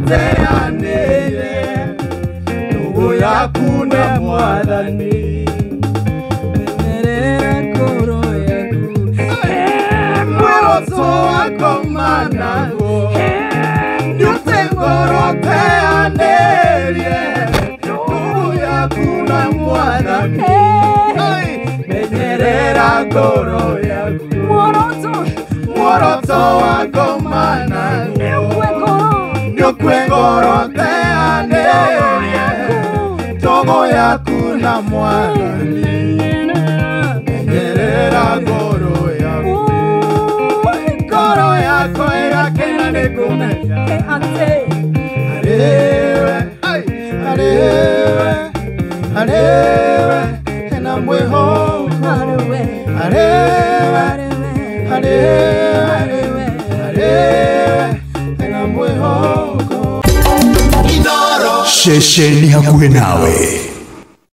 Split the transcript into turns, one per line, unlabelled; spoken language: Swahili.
teanĩire nũgũ yaku na Mwathani menyerera ngoro yaku muoroto wako managuo nĩũte ngoro teanĩire nũgũ yaku na Mwathani menyerera ngoro yaku muoroto wako managuo nĩũkue ngoro teanĩire nũgũ yaku na Mwathani menyerera ngoro yaku ngoro yako ĩgakena nĩ kũmenya harĩwe hena mwĩhoko harĩwe hena mwĩhoko
Shesheni hakuhe nawe.